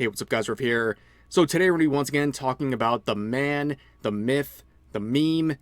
Hey, what's up guys, Riff here. So today we're going to be once again talking about the man, the myth, the meme,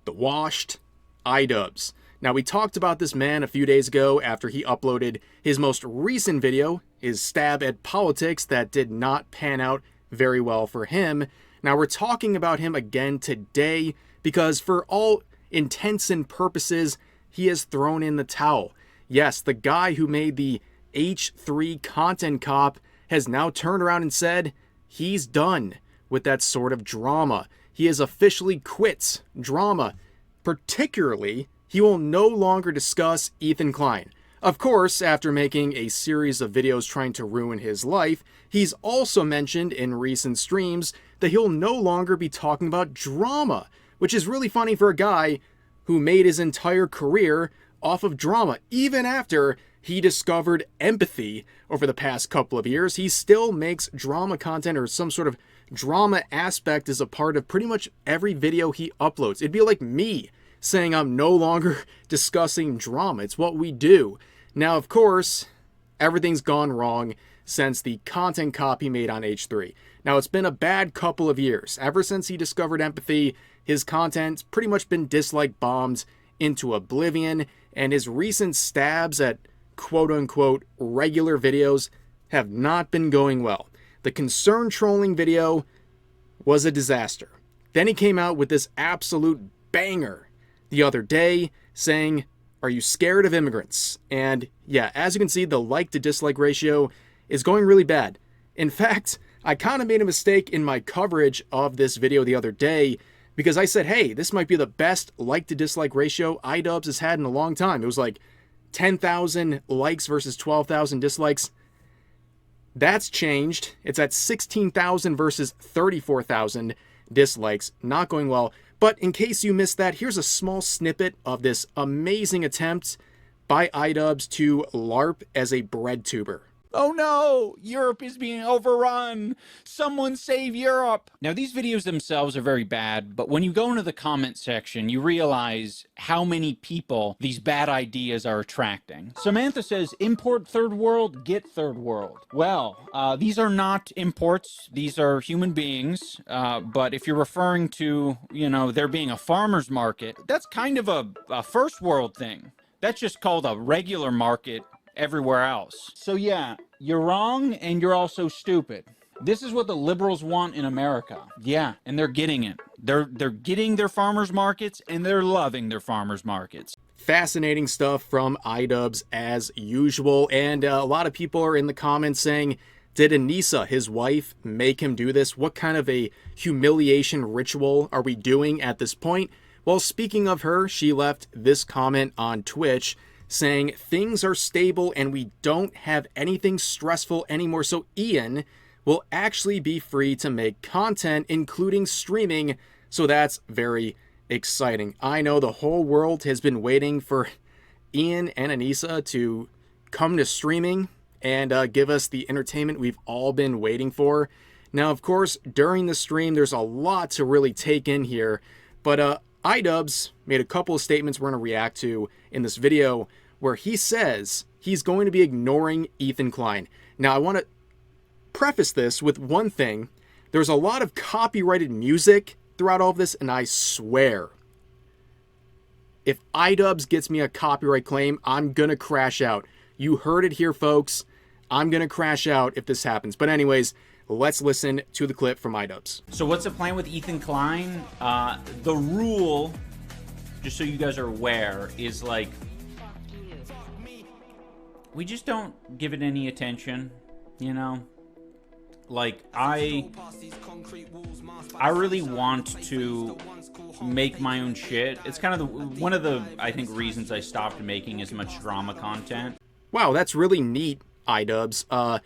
the washed, Idubbbz. Now we talked about this man a few days ago after he uploaded his most recent video, his stab at politics that did not pan out very well for him. Now we're talking about him again today because for all intents and purposes, he has thrown in the towel. Yes, the guy who made the H3 content cop has now turned around and said he's done with that sort of drama. He has officially quit drama. Particularly, he will no longer discuss Ethan Klein. Of course, after making a series of videos trying to ruin his life, he's also mentioned in recent streams that he'll no longer be talking about drama, which is really funny for a guy who made his entire career off of drama. Even after he discovered empathy over the past couple of years, he still makes drama content, or some sort of drama aspect is a part of pretty much every video he uploads. It'd be like me saying I'm no longer discussing drama. It's what we do. Now, of course, everything's gone wrong since the content cop he made on H3. Now, it's been a bad couple of years. Ever since he discovered empathy, his content's pretty much been dislike bombed into oblivion, and his recent stabs at quote-unquote regular videos have not been going well. The concern trolling video was a disaster. Then he came out with this absolute banger the other day saying, "Are you scared of immigrants?" And yeah, as you can see, the like to dislike ratio is going really bad. In fact, I kind of made a mistake in my coverage of this video the other day because I said, hey, this might be the best like to dislike ratio Idubbbz has had in a long time. It was like 10,000 likes versus 12,000 dislikes. That's changed. It's at 16,000 versus 34,000 dislikes. Not going well. But in case you missed that, here's a small snippet of this amazing attempt by Idubbbz to LARP as a bread tuber. Oh no, Europe is being overrun. Someone save Europe. Now, these videos themselves are very bad, but when you go into the comment section, you realize how many people these bad ideas are attracting. Samantha says, import third world, get third world. Well, these are not imports. These are human beings. But if you're referring to, there being a farmer's market, that's kind of a first world thing. That's just called a regular market everywhere else. So yeah, you're wrong and you're also stupid. This is what the liberals want in America. Yeah, and they're getting it. They're getting their farmers markets and they're loving their farmers markets. Fascinating stuff from Idubbbz as usual, and a lot of people are in the comments saying, did Anissa, his wife, make him do this? What kind of a humiliation ritual are we doing at this point? Well, speaking of her, she left this comment on Twitch saying things are stable and we don't have anything stressful anymore, so Ian will actually be free to make content, including streaming, so that's very exciting. I know the whole world has been waiting for Ian and Anissa to come to streaming and give us the entertainment we've all been waiting for. Now, of course, during the stream, there's a lot to really take in here, but Idubbbz made a couple of statements we're going to react to in this video where he says he's going to be ignoring Ethan Klein. Now, I want to preface this with one thing. There's a lot of copyrighted music throughout all of this, and I swear, if Idubbbz gets me a copyright claim, I'm going to crash out. You heard it here, folks. I'm going to crash out if this happens. But anyways, let's listen to the clip from Idubbbz. So what's the plan with Ethan Klein? The rule, just so you guys are aware, is like, we just don't give it any attention, Like, I really want to make my own shit. It's kind of one of the, I think, reasons I stopped making as much drama content. Wow, that's really neat, Idubbbz.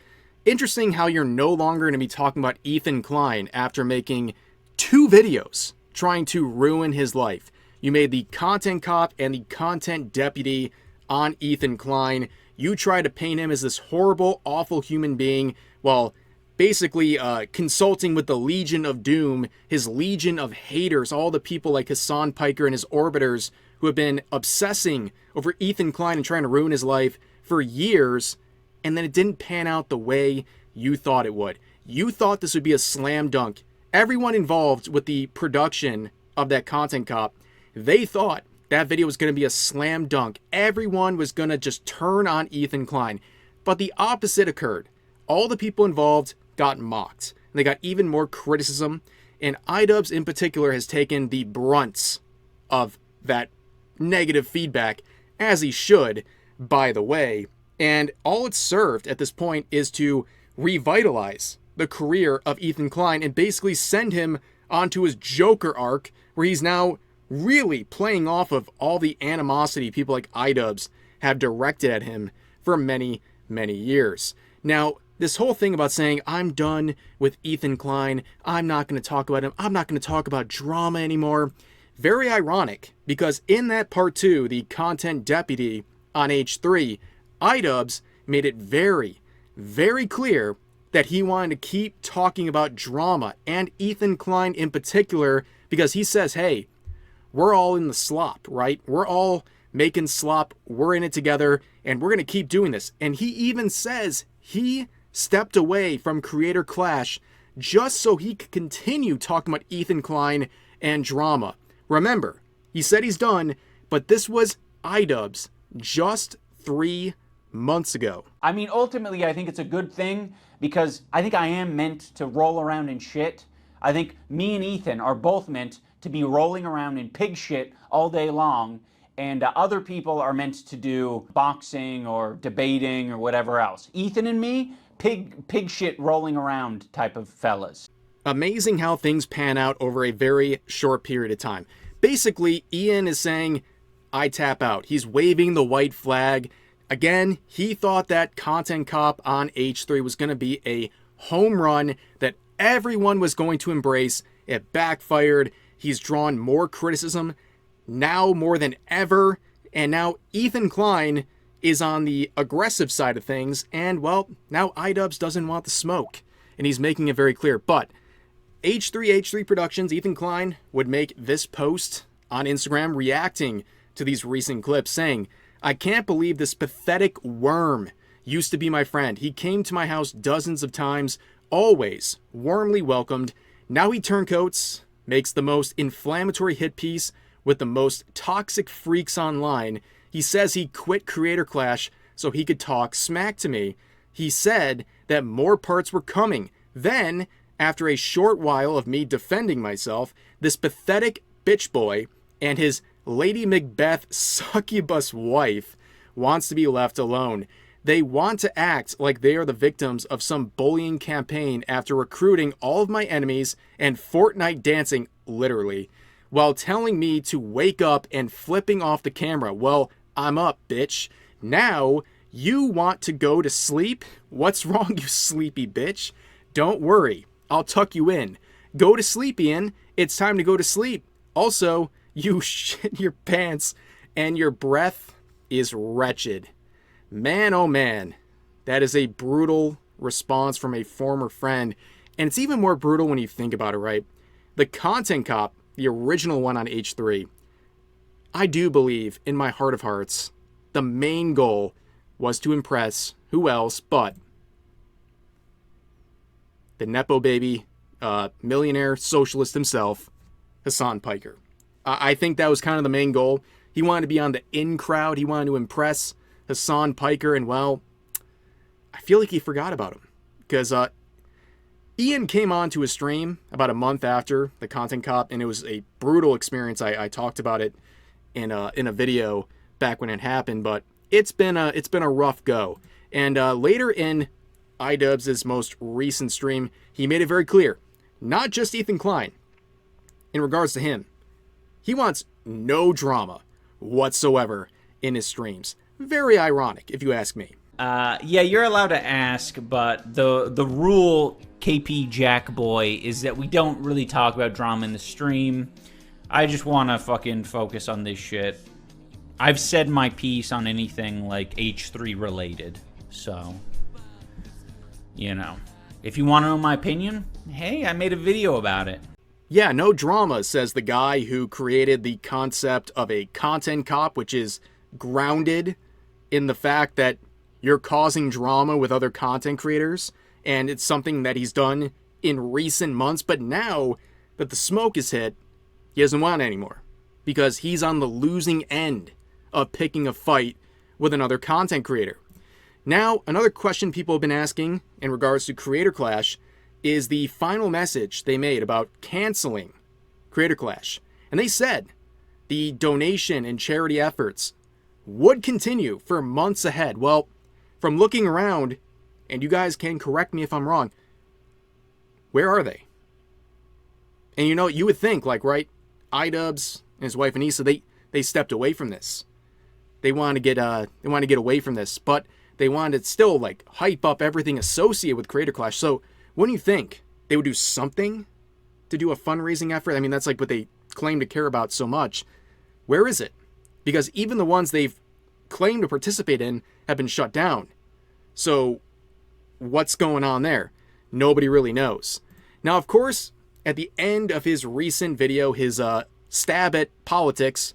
Interesting how you're no longer going to be talking about Ethan Klein after making 2 videos trying to ruin his life. You made the content cop and the content deputy on Ethan Klein. You tried to paint him as this horrible, awful human being while basically consulting with the Legion of Doom, his legion of haters, all the people like Hassan Piker and his orbiters who have been obsessing over Ethan Klein and trying to ruin his life for years, and then it didn't pan out the way you thought it would. You thought this would be a slam dunk. Everyone involved with the production of that content cop, they thought that video was going to be a slam dunk. Everyone was going to just turn on Ethan Klein. But the opposite occurred. All the people involved got mocked. And they got even more criticism. And Idubbbz in particular has taken the brunts of that negative feedback, as he should, by the way. And all it's served at this point is to revitalize the career of Ethan Klein and basically send him onto his Joker arc, where he's now really playing off of all the animosity people like Idubbbz have directed at him for many, many years. Now, this whole thing about saying, I'm done with Ethan Klein, I'm not going to talk about him, I'm not going to talk about drama anymore. Very ironic, because in that part 2, the content deputy on H3, Idubbbz made it very, very clear that he wanted to keep talking about drama, and Ethan Klein in particular, because he says, hey, we're all in the slop, right? We're all making slop, we're in it together, and we're going to keep doing this. And he even says he stepped away from Creator Clash just so he could continue talking about Ethan Klein and drama. Remember, he said he's done, but this was Idubbbz just 3 months ago. I mean, ultimately, I think it's a good thing because I think I am meant to roll around in shit. I think me and Ethan are both meant to be rolling around in pig shit all day long, and other people are meant to do boxing or debating or whatever else. Ethan and me, pig shit rolling around type of fellas. Amazing how things pan out over a very short period of time. Basically, Ian is saying, I tap out. He's waving the white flag. Again, he thought that Content Cop on H3 was going to be a home run that everyone was going to embrace. It backfired. He's drawn more criticism now more than ever. And now Ethan Klein is on the aggressive side of things. And, well, now Idubbbz doesn't want the smoke. And he's making it very clear. But H3 Productions, Ethan Klein, would make this post on Instagram reacting to these recent clips saying, I can't believe this pathetic worm used to be my friend. He came to my house dozens of times, always warmly welcomed. Now he turncoats, makes the most inflammatory hit piece with the most toxic freaks online. He says he quit Creator Clash so he could talk smack to me. He said that more parts were coming. Then, after a short while of me defending myself, this pathetic bitch boy and his Lady Macbeth succubus wife wants to be left alone. They want to act like they are the victims of some bullying campaign after recruiting all of my enemies and Fortnite dancing, literally, while telling me to wake up and flipping off the camera. Well, I'm up, bitch. Now, you want to go to sleep? What's wrong, you sleepy bitch? Don't worry, I'll tuck you in. Go to sleep, Ian. It's time to go to sleep. Also, you shit your pants and your breath is wretched. Man, oh man, that is a brutal response from a former friend. And it's even more brutal when you think about it, right? The Content Cop, the original one on H3, I do believe in my heart of hearts, the main goal was to impress who else but the Nepo baby, millionaire socialist himself, Hassan Piker. I think that was kind of the main goal. He wanted to be on the in crowd. He wanted to impress Hassan Piker, and well, I feel like he forgot about him. Because Ian came on to his stream about a month after the Content Cop, and it was a brutal experience. I talked about it in a video back when it happened, but it's been a rough go. And later in Idubbbz's most recent stream, he made it very clear, not just Ethan Klein, in regards to him, he wants no drama whatsoever in his streams. Very ironic, if you ask me. Yeah, you're allowed to ask, but the rule, KP Jackboy, is that we don't really talk about drama in the stream. I just want to fucking focus on this shit. I've said my piece on anything like H3 related, so, you know. If you want to know my opinion, hey, I made a video about it. Yeah, no drama, says the guy who created the concept of a Content Cop, which is grounded in the fact that you're causing drama with other content creators and it's something that he's done in recent months, but now that the smoke is hit, he doesn't want it anymore because he's on the losing end of picking a fight with another content creator. Now, another question people have been asking in regards to Creator Clash is the final message they made about canceling Creator Clash. And they said the donation and charity efforts would continue for months ahead. Well, from looking around, and you guys can correct me if I'm wrong, where are they? And you know, you would think, like, right, Idubbbz and his wife Anissa, they stepped away from this. They want to get away from this, but they wanted to still like hype up everything associated with Creator Clash. So wouldn't you think they would do something to do a fundraising effort? I mean, that's like what they claim to care about so much. Where is it? Because even the ones they've claimed to participate in have been shut down. So what's going on there? Nobody really knows. Now, of course, at the end of his recent video, his stab at politics,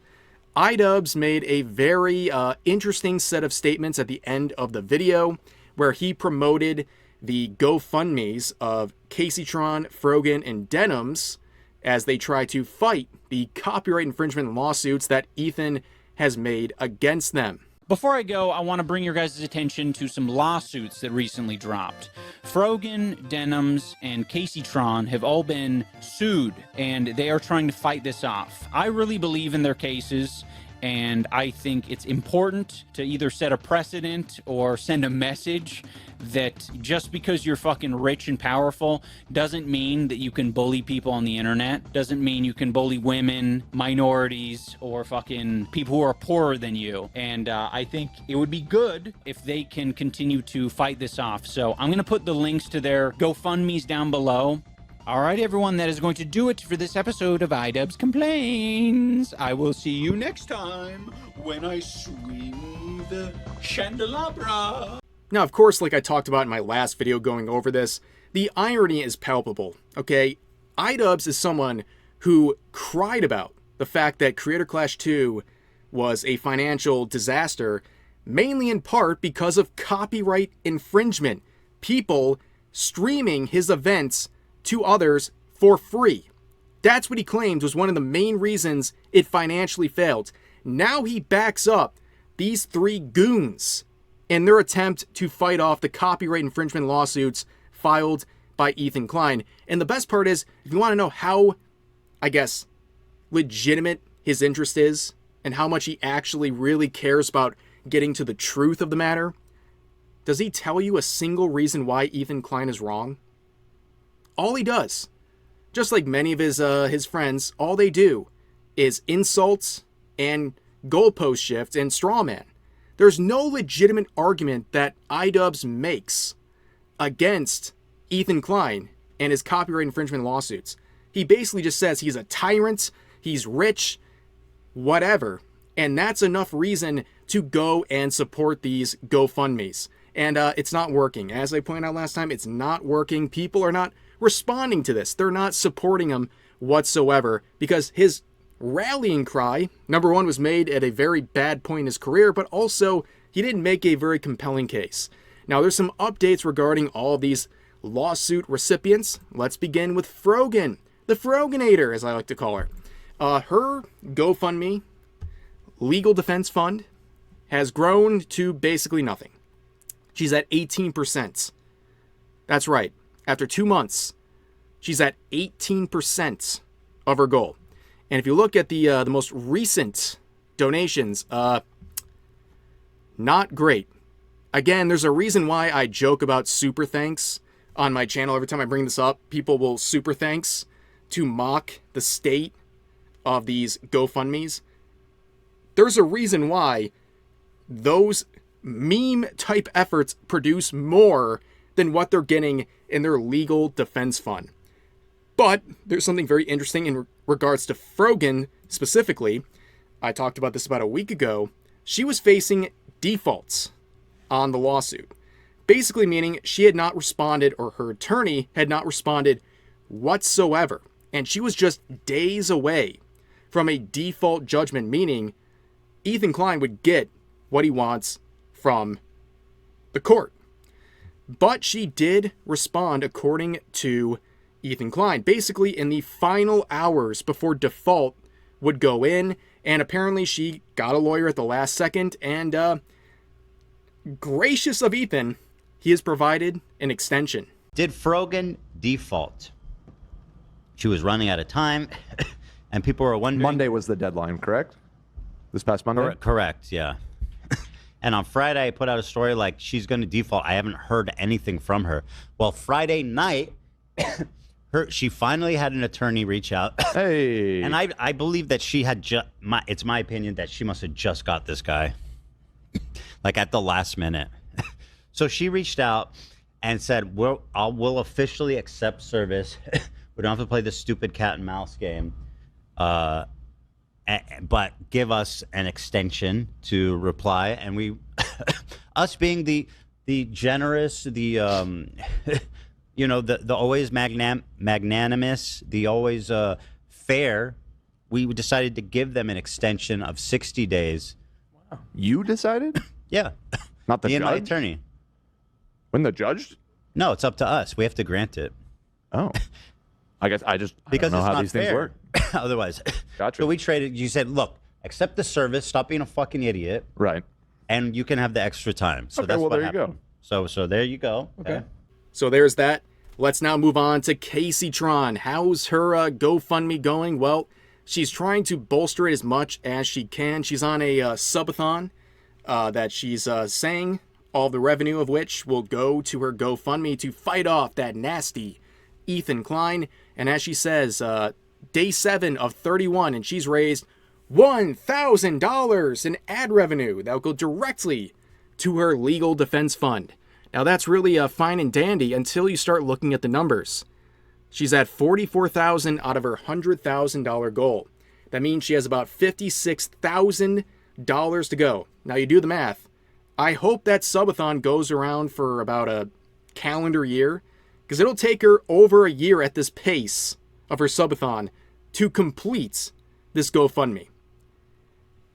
Idubbbz made a very interesting set of statements at the end of the video where he promoted the GoFundMes of Caseytron, Froggen, and Denims as they try to fight the copyright infringement lawsuits that Ethan has made against them. Before I go, I want to bring your guys' attention to some lawsuits that recently dropped. Froggen, Denims, and Caseytron have all been sued, and they are trying to fight this off. I really believe in their cases, and I think it's important to either set a precedent or send a message that just because you're fucking rich and powerful doesn't mean that you can bully people on the internet, doesn't mean you can bully women, minorities, or fucking people who are poorer than you. And I think it would be good if they can continue to fight this off. So I'm going to put the links to their GoFundMes down below. All right, everyone, that is going to do it for this episode of Idubbbz Complains. I will see you next time when I swing the candelabra. Now, of course, like I talked about in my last video going over this, the irony is palpable, okay? Idubbbz is someone who cried about the fact that Creator Clash 2 was a financial disaster, mainly in part because of copyright infringement. People streaming his events to others for free. That's what he claimed was one of the main reasons it financially failed. Now he backs up these three goons in their attempt to fight off the copyright infringement lawsuits filed by Ethan Klein. And the best part is, if you want to know how, I guess, legitimate his interest is and how much he actually really cares about getting to the truth of the matter, does he tell you a single reason why Ethan Klein is wrong? All he does, just like many of his friends, all they do is insults and goalpost shift and straw man. There's no legitimate argument that Idubbbz makes against Ethan Klein and his copyright infringement lawsuits. He basically just says he's a tyrant, he's rich, whatever. And that's enough reason to go and support these GoFundMes. And it's not working. As I pointed out last time, it's not working. People are not responding to this. They're not supporting him whatsoever because his rallying cry, number one, was made at a very bad point in his career, but also he didn't make a very compelling case. Now, there's some updates regarding all of these lawsuit recipients. Let's begin with Froggen, the Froggenator, as I like to call her. Her GoFundMe legal defense fund has grown to basically nothing. She's at 18%. That's right. After 2 months, she's at 18% of her goal. And if you look at the most recent donations, not great. Again, there's a reason why I joke about super thanks on my channel. Every time I bring this up, people will super thanks to mock the state of these GoFundMes. There's a reason why those meme type efforts produce more than what they're getting in their legal defense fund. But there's something very interesting in regards to Froggen specifically. I talked about this about a week ago. She was facing defaults on the lawsuit. Basically meaning she had not responded, or her attorney had not responded whatsoever. And she was just days away from a default judgment, meaning Ethan Klein would get what he wants from the court. But she did respond, according to Ethan Klein, basically in the final hours before default would go in, and apparently she got a lawyer at the last second, and gracious of Ethan, he has provided an extension. Did Froggen default? She was running out of time, and people were wondering... Monday was the deadline, correct? This past Monday? Correct, yeah. And on Friday, I put out a story like she's going to default. I haven't heard anything from her. Well, Friday night, she finally had an attorney reach out. Hey. And I believe that she had it's my opinion that she must have just got this guy. Like at the last minute. So she reached out and said, we'll officially accept service. We don't have to play this stupid cat and mouse game. But give us an extension to reply, and we, us being the generous, the the always magnanimous, the always fair, we decided to give them an extension of 60 days. Wow. You decided? Yeah, not the me judge. And my attorney. When the judge? No, it's up to us. We have to grant it. Oh, I guess I don't know how these things work. Otherwise, gotcha. So we traded. You said, "Look, accept the service. Stop being a fucking idiot." Right. And you can have the extra time. So okay, that's well, what there happened. you go. So there you go. Okay. So there's that. Let's now move on to Casey Tron. How's her GoFundMe going? Well, she's trying to bolster it as much as she can. She's on a subathon that she's saying all the revenue of which will go to her GoFundMe to fight off that nasty Ethan Klein. And as she says, day 7 of 31, and she's raised $1,000 in ad revenue that will go directly to her legal defense fund. Now that's really fine and dandy until you start looking at the numbers. She's at $44,000 out of her $100,000 goal. That means she has about $56,000 to go. Now you do the math. I hope that subathon goes around for about a calendar year, because it'll take her over a year at this pace of her subathon to complete this GoFundMe.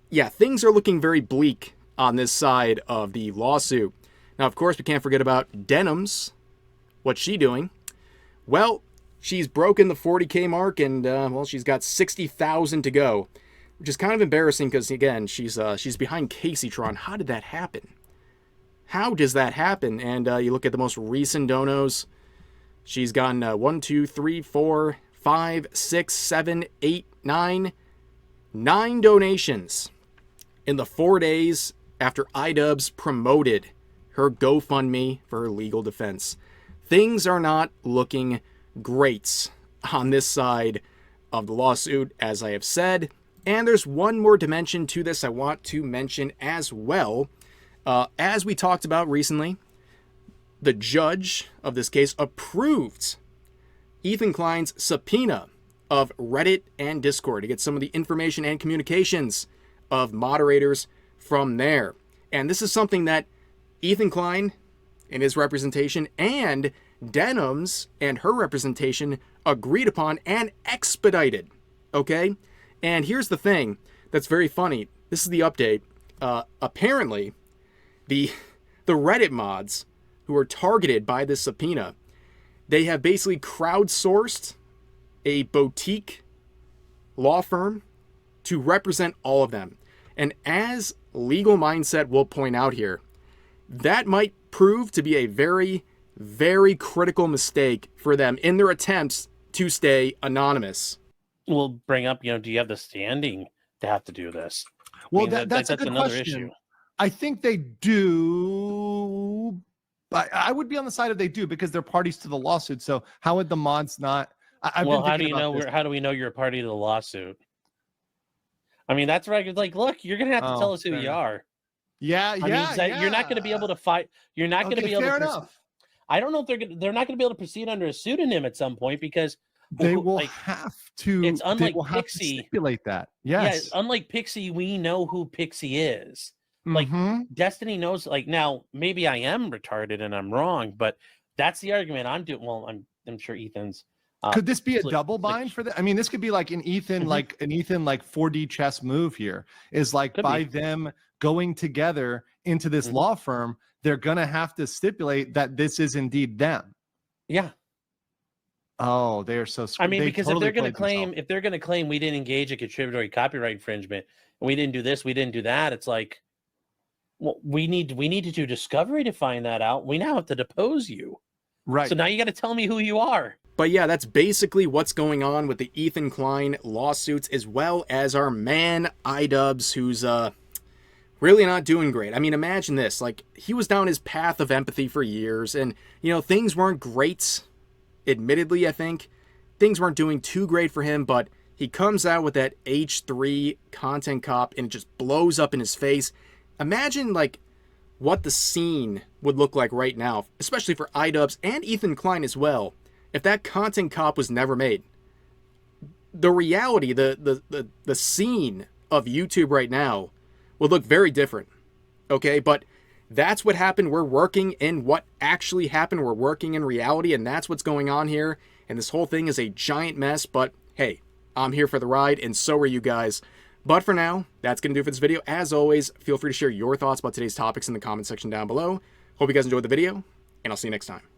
Yeah, things are looking very bleak on this side of the lawsuit. Now, of course, we can't forget about Denom's. What's she doing? Well, she's broken the 40K mark, and she's got 60,000 to go, which is kind of embarrassing because, again, she's behind Casey Tron. How did that happen? How does that happen? And you look at the most recent donos. She's gotten 1, 2, 3, 4, 5, 6, 7, 8, 9 donations in the 4 days after Idubbbz promoted her GoFundMe for her legal defense. Things are not looking great on this side of the lawsuit, as I have said. And there's one more dimension to this I want to mention as well. As we talked about recently, the judge of this case approved Ethan Klein's subpoena of Reddit and Discord to get some of the information and communications of moderators from there. And this is something that Ethan Klein and his representation and Denom's and her representation agreed upon and expedited. Okay? And here's the thing that's very funny. This is the update. Apparently, the Reddit mods who are targeted by this subpoena, they have basically crowdsourced a boutique law firm to represent all of them. And as Legal Mindset will point out here, that might prove to be a very, very critical mistake for them in their attempts to stay anonymous. We'll bring up, do you have the standing to have to do this? Well, that's a good another question. issue. I think they do, but I would be on the side of they do because they're parties to the lawsuit. So how would the mods not? Well, how do you know? How do we know you're a party to the lawsuit? I mean, that's right. Like, look, you're gonna have to tell us who you are. Yeah. You're not going to be able to fight. You're not going to be able fair to. Enough. I don't know if they're not going to be able to proceed under a pseudonym at some point because they will have to. It's unlike they will have Pixie. To stipulate that. Yes. Yeah, unlike Pixie, we know who Pixie is. Like Destiny knows. Like now, maybe I am retarded and I'm wrong, but that's the argument I'm doing. Well, I'm sure Ethan's. Could this be a double bind for that? I mean, this could be like an Ethan, like 4D chess move here is like by them going together into this law firm, they're gonna have to stipulate that this is indeed them. Yeah. Oh, they are so. I mean, because totally if they're played going to claim we didn't engage in contributory copyright infringement, and we didn't do this, we didn't do that, it's like, well, we need to do discovery to find that out. We now have to depose you. right. So now you got to tell me who you are. But yeah, that's basically what's going on with the Ethan Klein lawsuits, as well as our man Idubbbz, who's really not doing great. I mean, imagine this. Like, he was down his path of empathy for years, and, you know, things weren't great. Admittedly, I think things weren't doing too great for him, but he comes out with that H3 content cop and it just blows up in his face. Imagine, like, what the scene would look like right now, especially for Idubbbz and Ethan Klein as well, if that content cop was never made. The reality, the scene of YouTube right now would look very different. Okay, but that's what happened. We're working in what actually happened. We're working in reality, and that's what's going on here. And this whole thing is a giant mess, but hey, I'm here for the ride, and so are you guys. But for now, that's going to do it for this video. As always, feel free to share your thoughts about today's topics in the comment section down below. Hope you guys enjoyed the video, and I'll see you next time.